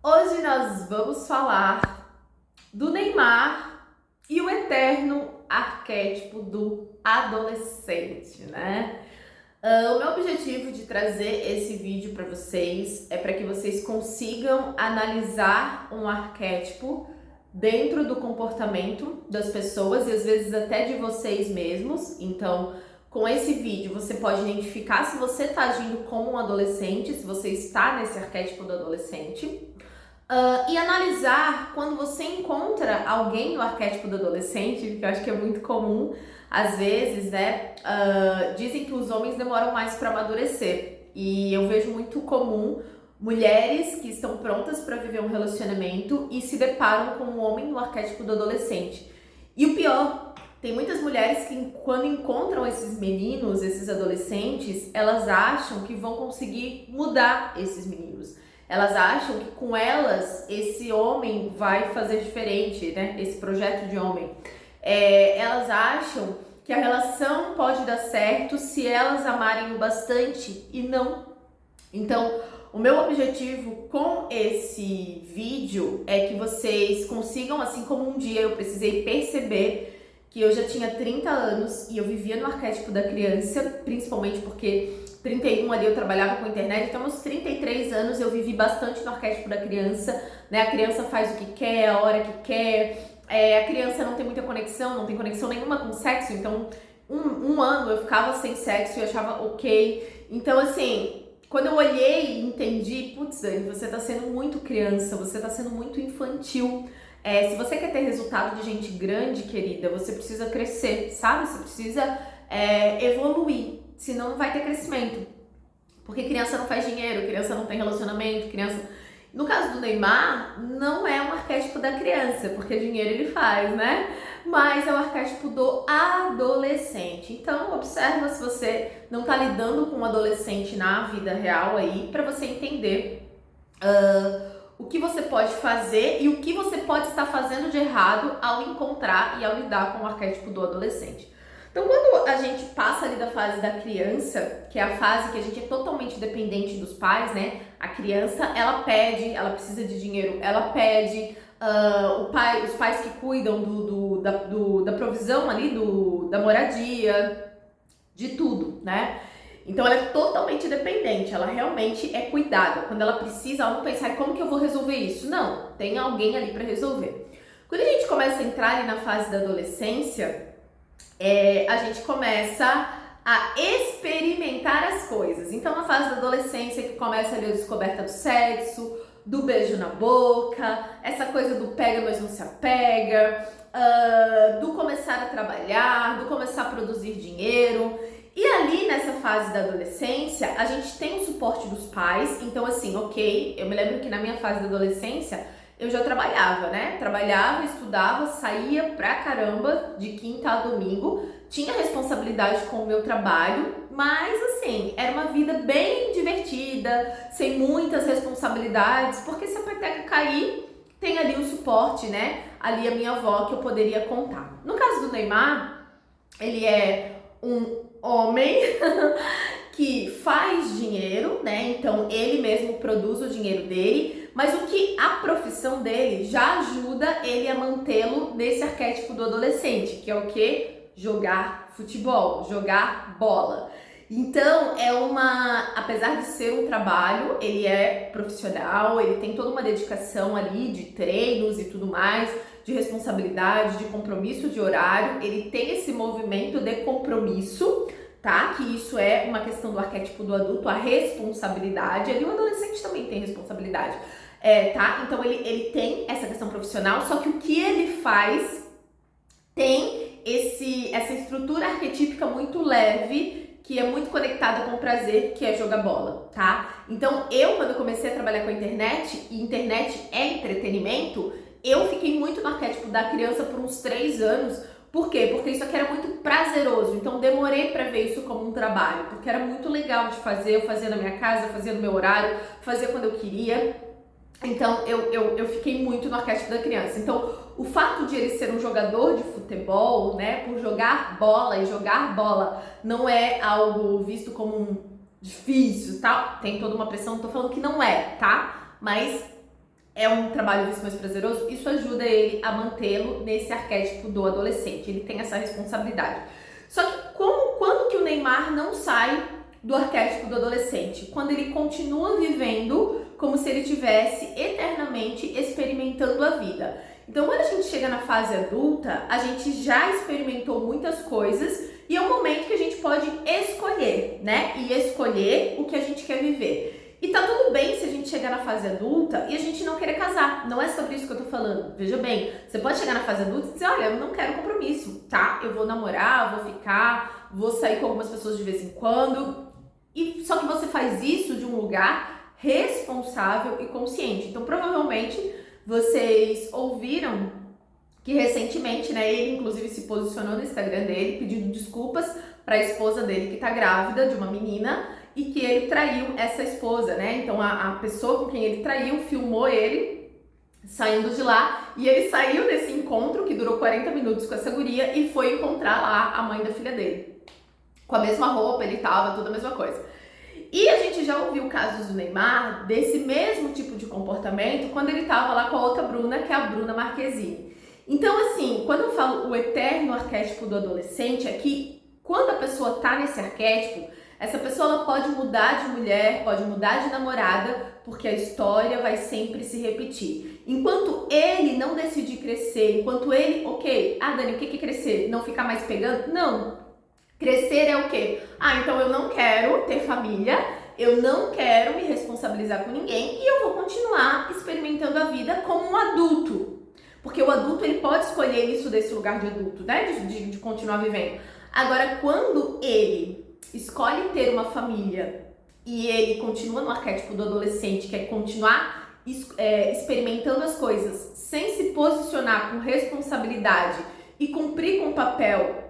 Hoje nós vamos falar do Neymar e o eterno arquétipo do adolescente, né? O meu objetivo de trazer esse vídeo para vocês é para que vocês consigam analisar um arquétipo dentro do comportamento das pessoas e às vezes até de vocês mesmos. Então, com esse vídeo você pode identificar se você está agindo como um adolescente, se você está nesse arquétipo do adolescente. E analisar quando você encontra alguém no arquétipo do adolescente, que eu acho que é muito comum, às vezes, né? Dizem que os homens demoram mais para amadurecer. E eu vejo muito comum mulheres que estão prontas para viver um relacionamento e se deparam com um homem no arquétipo do adolescente. E o pior, tem muitas mulheres que quando encontram esses meninos, esses adolescentes, elas acham que vão conseguir mudar esses meninos. Elas acham que com elas esse homem vai fazer diferente, né? Esse projeto de homem. Elas acham que a relação pode dar certo se elas amarem o bastante e não. Então, o meu objetivo com esse vídeo é que vocês consigam, assim como um dia eu precisei perceber que eu já tinha 30 anos e eu vivia no arquétipo da criança, principalmente porque 31 ali eu trabalhava com internet, então aos 33 anos eu vivi bastante no arquétipo da criança, né? A criança faz o que quer, a hora que quer, a criança não tem muita conexão, não tem conexão nenhuma com sexo, então um ano eu ficava sem sexo e eu achava ok. Então assim, quando eu olhei e entendi, putz, Dani, você tá sendo muito criança, você tá sendo muito infantil. Se você quer ter resultado de gente grande, querida, você precisa crescer, sabe? Você precisa evoluir, senão não vai ter crescimento. Porque criança não faz dinheiro, criança não tem relacionamento, criança... No caso do Neymar, não é um arquétipo da criança, porque dinheiro ele faz, né? Mas é o arquétipo do adolescente. Então, observa se você não tá lidando com um adolescente na vida real aí, para você entender o que você pode fazer e o que você pode estar fazendo de errado ao encontrar e ao lidar com o arquétipo do adolescente. Então, quando a gente passa ali da fase da criança, que é a fase que a gente é totalmente dependente dos pais, né? A criança, ela pede, ela precisa de dinheiro, ela pede, os pais que cuidam da provisão ali, da moradia, de tudo, né? Então ela é totalmente dependente, ela realmente é cuidada. Quando ela precisa, ela não pensa, como que eu vou resolver isso? Não, tem alguém ali para resolver. Quando a gente começa a entrar ali na fase da adolescência, a gente começa a experimentar as coisas. Então na fase da adolescência que começa ali a descoberta do sexo, do beijo na boca, essa coisa do pega mas não se apega, do começar a trabalhar, do começar a produzir dinheiro. E ali nessa fase da adolescência, a gente tem o suporte dos pais, então assim, ok, eu me lembro que na minha fase da adolescência, eu já trabalhava, né? Trabalhava, estudava, saía pra caramba de quinta a domingo, tinha responsabilidade com o meu trabalho, mas assim, era uma vida bem divertida, sem muitas responsabilidades, porque se a peteca cair, tem ali o suporte, né? Ali a minha avó que eu poderia contar. No caso do Neymar, ele é um homem que faz dinheiro, né? Então ele mesmo produz o dinheiro dele, mas o que a profissão dele já ajuda ele a mantê-lo nesse arquétipo do adolescente, que é o que? Jogar futebol, jogar bola. Então apesar de ser um trabalho, ele é profissional, ele tem toda uma dedicação ali de treinos e tudo mais, de responsabilidade, de compromisso de horário, ele tem esse movimento de compromisso, tá? Que isso é uma questão do arquétipo do adulto, a responsabilidade, ali o adolescente também tem responsabilidade, tá? Então ele tem essa questão profissional, só que o que ele faz tem essa estrutura arquetípica muito leve, que é muito conectada com o prazer, que é jogar bola, tá? Então eu, quando comecei a trabalhar com a internet, e internet é entretenimento, eu fiquei muito no arquétipo da criança por uns 3 anos. Por quê? Porque isso aqui era muito prazeroso, então demorei para ver isso como um trabalho, porque era muito legal de fazer, eu fazia na minha casa, fazia no meu horário, fazia quando eu queria. Então eu fiquei muito no arquétipo da criança. Então o fato de ele ser um jogador de futebol, né, por jogar bola, e jogar bola não é algo visto como um difícil, tal, tem toda uma pressão, não tô falando que não é, tá? Mas é um trabalho visto mais prazeroso, isso ajuda ele a mantê-lo nesse arquétipo do adolescente. Ele tem essa responsabilidade. Só que quando que o Neymar não sai do arquétipo do adolescente? Quando ele continua vivendo como se ele estivesse eternamente experimentando a vida. Então, quando a gente chega na fase adulta, a gente já experimentou muitas coisas e é um momento que a gente pode escolher, né? E escolher o que a gente quer viver. E tá tudo bem se a gente chegar na fase adulta e a gente não querer casar. Não é sobre isso que eu tô falando. Veja bem, você pode chegar na fase adulta e dizer, olha, eu não quero compromisso, tá? Eu vou namorar, vou ficar, vou sair com algumas pessoas de vez em quando. E só que você faz isso de um lugar responsável e consciente. Então, provavelmente, vocês ouviram que recentemente, né, ele inclusive se posicionou no Instagram dele pedindo desculpas para a esposa dele que tá grávida de uma menina e que ele traiu essa esposa, né? Então a pessoa com quem ele traiu filmou ele saindo de lá e ele saiu desse encontro que durou 40 minutos com essa guria e foi encontrar lá a mãe da filha dele. Com a mesma roupa, ele tava, tudo a mesma coisa. E a gente já ouviu casos do Neymar desse mesmo tipo de comportamento quando ele tava lá com a outra Bruna, que é a Bruna Marquezine. Então, assim, quando eu falo o eterno arquétipo do adolescente, é que quando a pessoa tá nesse arquétipo, essa pessoa ela pode mudar de mulher, pode mudar de namorada, porque a história vai sempre se repetir. Enquanto ele não decidir crescer, enquanto ele, ok, Dani, o que é crescer? Não ficar mais pegando? Não. Crescer é o quê? Então eu não quero ter família, eu não quero me responsabilizar com ninguém e eu vou continuar experimentando a vida como um adulto. Porque o adulto, ele pode escolher isso desse lugar de adulto, né? De continuar vivendo. Agora, quando ele escolhe ter uma família e ele continua no arquétipo do adolescente, que é continuar experimentando as coisas sem se posicionar com responsabilidade e cumprir com o papel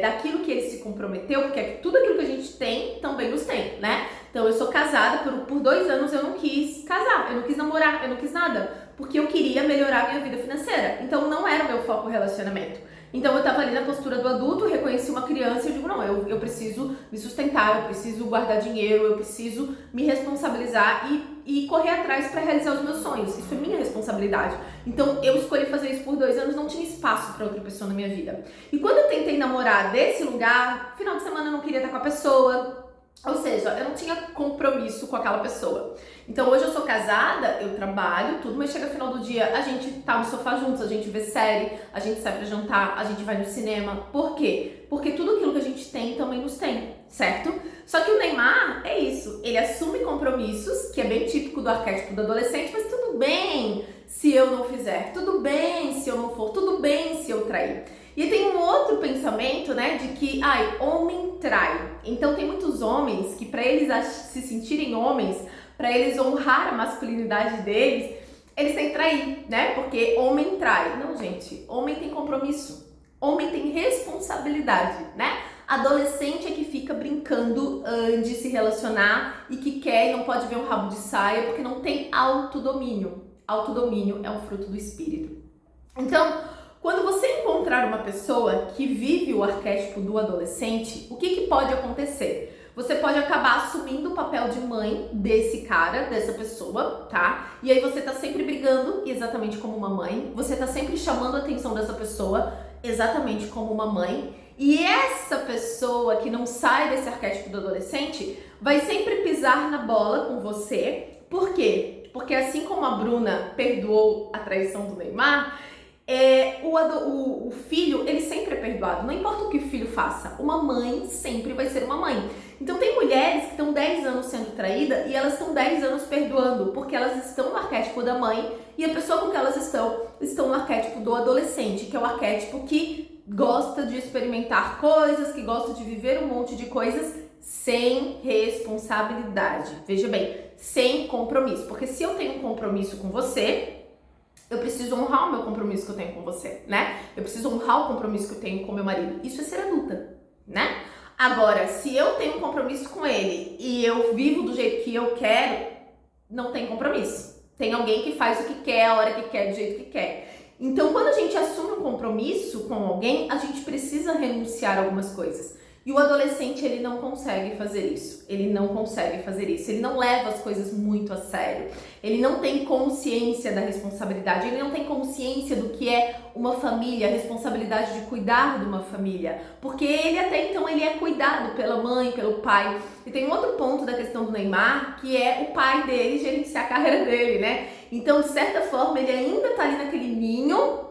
daquilo que ele se comprometeu, porque tudo aquilo que a gente tem também nos tem, né? Então eu sou casada, por 2 anos eu não quis casar, eu não quis namorar, eu não quis nada, porque eu queria melhorar a minha vida financeira. Então não era o meu foco o relacionamento. Então eu tava ali na postura do adulto, reconheci uma criança e eu digo, não, eu preciso me sustentar, eu preciso guardar dinheiro, eu preciso me responsabilizar e correr atrás para realizar os meus sonhos. Isso é minha responsabilidade. Então eu escolhi fazer isso por 2 anos, não tinha espaço para outra pessoa na minha vida. E quando eu tentei namorar desse lugar, final de semana eu não queria estar com a pessoa, ou seja, eu não tinha compromisso com aquela pessoa. Então hoje eu sou casada, eu trabalho, tudo, mas chega final do dia, a gente tá no sofá juntos, a gente vê série, a gente sai pra jantar, a gente vai no cinema. Por quê? Porque tudo aquilo que a gente tem também nos tem, certo? Só que o Neymar é isso, ele assume compromissos, que é bem típico do arquétipo do adolescente, mas tudo bem se eu não fizer, tudo bem se eu não for, tudo bem se eu trair. E tem um outro pensamento, né, de que, homem trai. Então tem muitos homens que para eles se sentirem homens, para eles honrar a masculinidade deles, eles têm que trair, né? Porque homem trai. Não, gente, homem tem compromisso. Homem tem responsabilidade, né? Adolescente é que fica brincando de se relacionar e que quer e não pode ver um rabo de saia porque não tem autodomínio. Autodomínio é um fruto do espírito. Então, quando você encontrar uma pessoa que vive o arquétipo do adolescente, o que pode acontecer? Você pode acabar assumindo o papel de mãe desse cara, dessa pessoa, tá? E aí você tá sempre brigando exatamente como uma mãe, você tá sempre chamando a atenção dessa pessoa exatamente como uma mãe. E essa pessoa que não sai desse arquétipo do adolescente vai sempre pisar na bola com você. Por quê? Porque assim como a Bruna perdoou a traição do Neymar, o filho, ele sempre é perdoado, não importa o que o filho faça, uma mãe sempre vai ser uma mãe. Então tem mulheres que estão 10 anos sendo traídas e elas estão 10 anos perdoando, porque elas estão no arquétipo da mãe e a pessoa com que elas estão no arquétipo do adolescente, que é o arquétipo que gosta de experimentar coisas, que gosta de viver um monte de coisas sem responsabilidade. Veja bem, sem compromisso, porque se eu tenho um compromisso com você, eu preciso honrar o meu compromisso que eu tenho com você, né? Eu preciso honrar o compromisso que eu tenho com meu marido. Isso é ser adulta, né? Agora, se eu tenho um compromisso com ele e eu vivo do jeito que eu quero, não tem compromisso. Tem alguém que faz o que quer, a hora que quer, do jeito que quer. Então, quando a gente assume um compromisso com alguém, a gente precisa renunciar a algumas coisas. E o adolescente, ele não consegue fazer isso. Ele não consegue fazer isso. Ele não leva as coisas muito a sério. Ele não tem consciência da responsabilidade. Ele não tem consciência do que é uma família, a responsabilidade de cuidar de uma família. Porque ele até então ele é cuidado pela mãe, pelo pai. E tem um outro ponto da questão do Neymar, que é o pai dele gerenciar a carreira dele, né? Então, de certa forma, ele ainda tá ali naquele ninho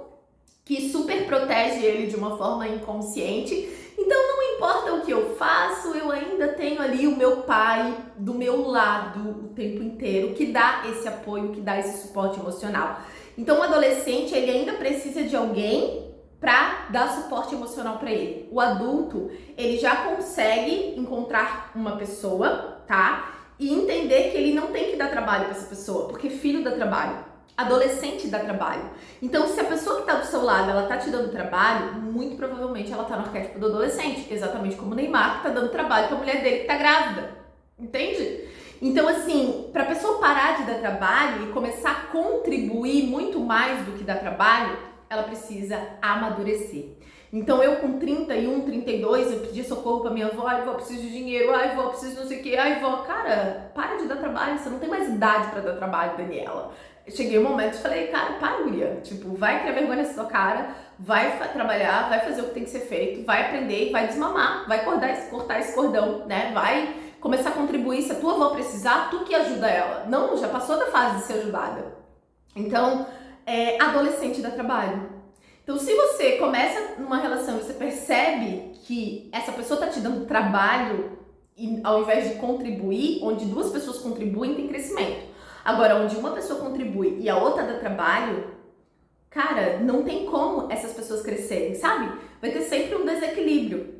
que super protege ele de uma forma inconsciente. Então não importa o que eu faço, eu ainda tenho ali o meu pai do meu lado o tempo inteiro, que dá esse apoio, que dá esse suporte emocional. Então o adolescente, ele ainda precisa de alguém para dar suporte emocional para ele. O adulto, ele já consegue encontrar uma pessoa, tá? E entender que ele não tem que dar trabalho para essa pessoa, porque filho dá trabalho. Adolescente dá trabalho. Então, se a pessoa que está do seu lado, ela tá te dando trabalho, muito provavelmente ela tá no arquétipo do adolescente, exatamente como o Neymar, que tá dando trabalho pra mulher dele que tá grávida. Entende? Então, assim, pra pessoa parar de dar trabalho e começar a contribuir muito mais do que dar trabalho, ela precisa amadurecer. Então, eu com 31, 32, eu pedi socorro pra minha avó, ai, vó, preciso de dinheiro, ai, vó, preciso de não sei o quê, ai, vó, cara, para de dar trabalho, você não tem mais idade pra dar trabalho, Daniela. Cheguei um momento e falei, cara, para, guria, tipo, vai criar vergonha nessa tua cara, vai trabalhar, vai fazer o que tem que ser feito, vai aprender, vai desmamar, vai cortar esse cordão, né, vai começar a contribuir, se a tua avó precisar, tu que ajuda ela. Não, já passou da fase de ser ajudada. Então, adolescente dá trabalho. Então, se você começa numa relação e você percebe que essa pessoa tá te dando trabalho, e ao invés de contribuir, onde duas pessoas contribuem, tem crescimento. Agora, onde uma pessoa contribui e a outra dá trabalho, cara, não tem como essas pessoas crescerem, sabe? Vai ter sempre um desequilíbrio.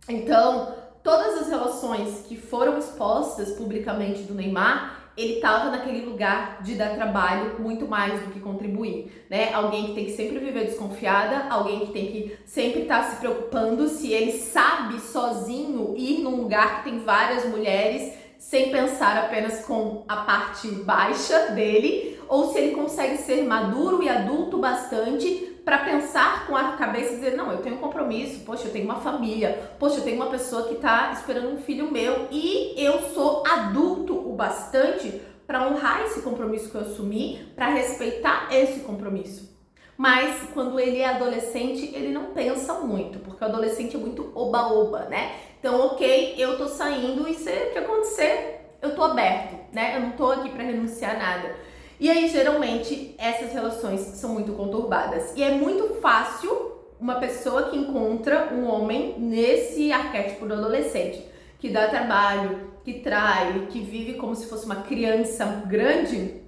Então, todas as relações que foram expostas publicamente do Neymar, ele estava naquele lugar de dar trabalho muito mais do que contribuir, né? Alguém que tem que sempre viver desconfiada, alguém que tem que sempre estar se preocupando se ele sabe sozinho ir num lugar que tem várias mulheres, sem pensar apenas com a parte baixa dele, ou se ele consegue ser maduro e adulto bastante para pensar com a cabeça e dizer, não, eu tenho um compromisso, poxa, eu tenho uma família, poxa, eu tenho uma pessoa que está esperando um filho meu e eu sou adulto o bastante para honrar esse compromisso que eu assumi, para respeitar esse compromisso. Mas quando ele é adolescente, ele não pensa muito, porque o adolescente é muito oba-oba, né? Então, ok, eu tô saindo e se o que acontecer, eu tô aberto, né? Eu não tô aqui para renunciar a nada. E aí, geralmente, essas relações são muito conturbadas. E é muito fácil uma pessoa que encontra um homem nesse arquétipo do adolescente, que dá trabalho, que trai, que vive como se fosse uma criança grande,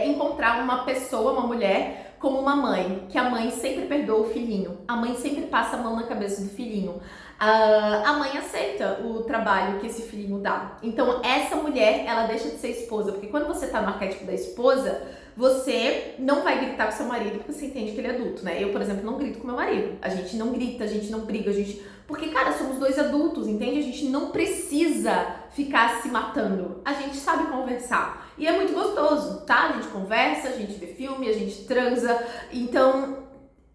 encontrar uma pessoa, uma mulher, como uma mãe, que a mãe sempre perdoa o filhinho, a mãe sempre passa a mão na cabeça do filhinho, a mãe aceita o trabalho que esse filhinho dá. Então essa mulher, ela deixa de ser esposa, porque quando você tá no arquétipo da esposa, você não vai gritar com seu marido porque você entende que ele é adulto, né? Eu, por exemplo, não grito com meu marido, a gente não grita, a gente não briga, porque, cara, somos dois adultos, entende? A gente não precisa ficar se matando, a gente sabe conversar. E é muito gostoso, tá? A gente conversa, a gente vê filme, a gente transa. Então,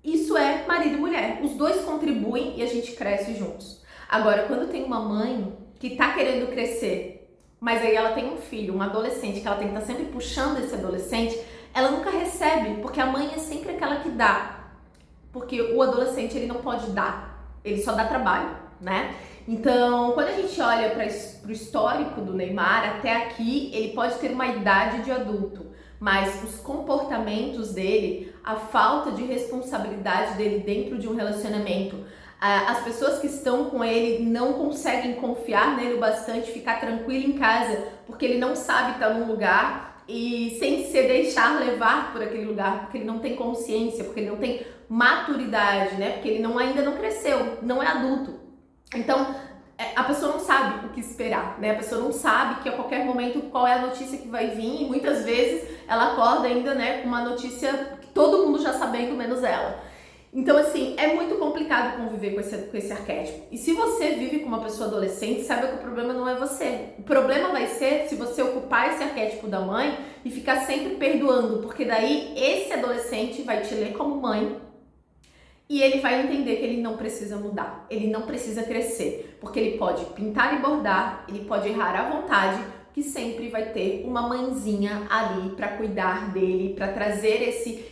isso é marido e mulher. Os dois contribuem e a gente cresce juntos. Agora, quando tem uma mãe que tá querendo crescer, mas aí ela tem um filho, um adolescente, que ela tem que estar sempre puxando esse adolescente, ela nunca recebe, porque a mãe é sempre aquela que dá. Porque o adolescente, ele não pode dar, ele só dá trabalho, né? Então, quando a gente olha para o histórico do Neymar, até aqui, ele pode ter uma idade de adulto, mas os comportamentos dele, a falta de responsabilidade dele dentro de um relacionamento, as pessoas que estão com ele não conseguem confiar nele o bastante, ficar tranquilo em casa, porque ele não sabe estar num lugar e sem se deixar levar por aquele lugar, porque ele não tem consciência, porque ele não tem maturidade, né? Porque ele ainda não cresceu, não é adulto. Então, a pessoa não sabe o que esperar, né? A pessoa não sabe que a qualquer momento qual é a notícia que vai vir e muitas vezes ela acorda ainda, né, com uma notícia que todo mundo já sabendo, menos ela. Então, assim, é muito complicado conviver com esse arquétipo. E se você vive com uma pessoa adolescente, saiba que o problema não é você. O problema vai ser se você ocupar esse arquétipo da mãe e ficar sempre perdoando, porque daí esse adolescente vai te ler como mãe E ele vai entender que ele não precisa mudar, ele não precisa crescer, porque ele pode pintar e bordar, ele pode errar à vontade, que sempre vai ter uma mãezinha ali para cuidar dele, para trazer esse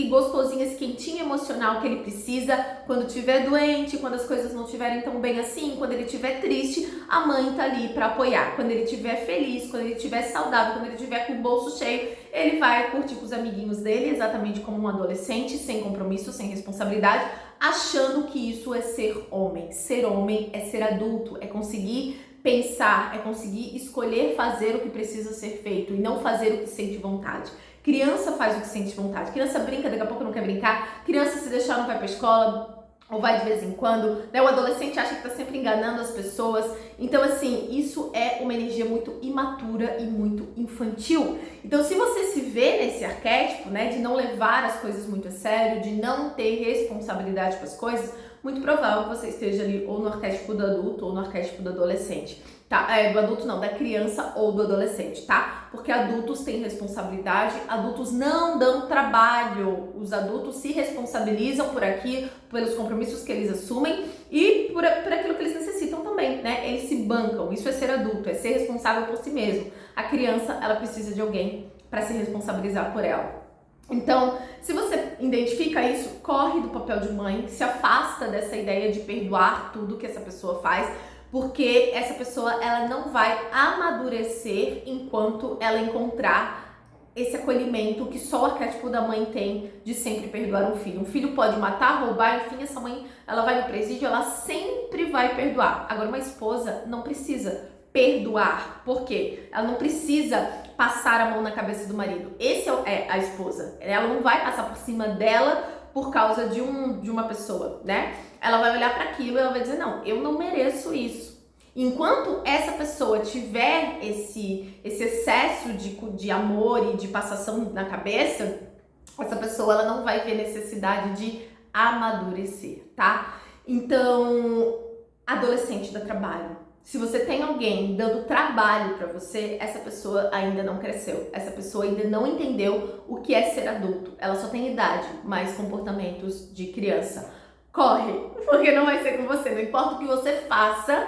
gostosinho, esse quentinho emocional que ele precisa quando estiver doente, quando as coisas não estiverem tão bem assim, quando ele estiver triste, a mãe tá ali para apoiar. Quando ele estiver feliz, quando ele estiver saudável, quando ele estiver com o bolso cheio, ele vai curtir com os amiguinhos dele, exatamente como um adolescente, sem compromisso, sem responsabilidade, achando que isso é ser homem. Ser homem é ser adulto, é conseguir pensar, é conseguir escolher fazer o que precisa ser feito e não fazer o que sente vontade. Criança faz o que sente vontade. Criança brinca, daqui a pouco não quer brincar. Criança, se deixar, não vai pra escola ou vai de vez em quando, né? O adolescente acha que tá sempre enganando as pessoas. Então, assim, isso é uma energia muito imatura e muito infantil. Então, se você se vê nesse arquétipo, né, de não levar as coisas muito a sério, de não ter responsabilidade com as coisas, muito provável que você esteja ali ou no arquétipo do adulto ou no arquétipo do adolescente, tá? Do adulto não, da criança ou do adolescente, tá? Porque adultos têm responsabilidade, adultos não dão trabalho, os adultos se responsabilizam por aqui, pelos compromissos que eles assumem e por aquilo que eles necessitam também, né? Eles se bancam, isso é ser adulto, é ser responsável por si mesmo. A criança, ela precisa de alguém para se responsabilizar por ela. Então, se você identifica isso, corre do papel de mãe, se afasta dessa ideia de perdoar tudo que essa pessoa faz, porque essa pessoa ela não vai amadurecer enquanto ela encontrar esse acolhimento que só o arquétipo da mãe tem de sempre perdoar um filho. Um filho pode matar, roubar, enfim, essa mãe ela vai no presídio, ela sempre vai perdoar. Agora, uma esposa não precisa perdoar, por quê? Ela não precisa passar a mão na cabeça do marido. Esse é a esposa. Ela não vai passar por cima dela por causa de uma pessoa, né? Ela vai olhar para aquilo e ela vai dizer, não, eu não mereço isso. Enquanto essa pessoa tiver esse excesso de amor e de passação na cabeça, essa pessoa ela não vai ver necessidade de amadurecer, tá? Então, adolescente dá trabalho. Se você tem alguém dando trabalho pra você, essa pessoa ainda não cresceu. Essa pessoa ainda não entendeu o que é ser adulto. Ela só tem idade, mas comportamentos de criança. Corre, porque não vai ser com você. Não importa o que você faça,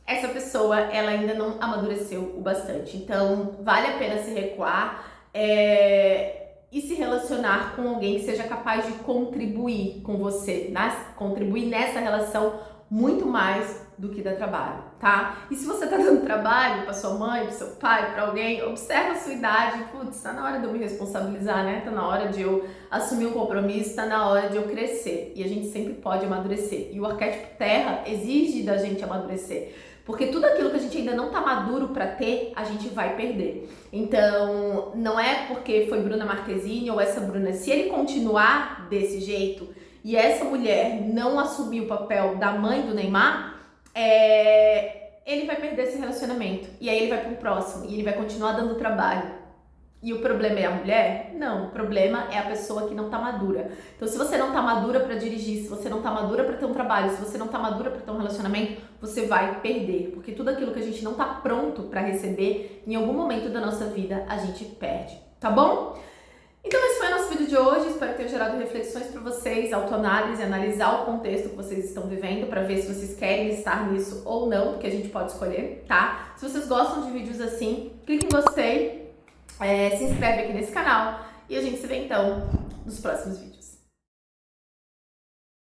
essa pessoa, ela ainda não amadureceu o bastante. Então, vale a pena se recuar e se relacionar com alguém que seja capaz de contribuir com você, contribuir nessa relação muito mais do que dá trabalho, tá? E se você tá dando trabalho pra sua mãe, pro seu pai, pra alguém, observa a sua idade. Putz, tá na hora de eu me responsabilizar, né? Tá na hora de eu assumir um compromisso, tá na hora de eu crescer. E a gente sempre pode amadurecer. E o arquétipo terra exige da gente amadurecer. Porque tudo aquilo que a gente ainda não tá maduro pra ter, a gente vai perder. Então, não é porque foi Bruna Marquezine ou essa Bruna. Se ele continuar desse jeito e essa mulher não assumir o papel da mãe do Neymar, ele vai perder esse relacionamento. E aí ele vai pro próximo. E ele vai continuar dando trabalho. E o problema é a mulher? Não, o problema é a pessoa que não tá madura. Então, se você não tá madura pra dirigir, se você não tá madura pra ter um trabalho, se você não tá madura pra ter um relacionamento, você vai perder. Porque tudo aquilo que a gente não tá pronto pra receber, em algum momento da nossa vida, a gente perde. Tá bom? Então, esse foi o nosso vídeo de hoje. Espero ter gerado reflexões para vocês, autoanálise, analisar o contexto que vocês estão vivendo para ver se vocês querem estar nisso ou não, porque a gente pode escolher, tá? Se vocês gostam de vídeos assim, clique em gostei, se inscreve aqui nesse canal e a gente se vê então nos próximos vídeos.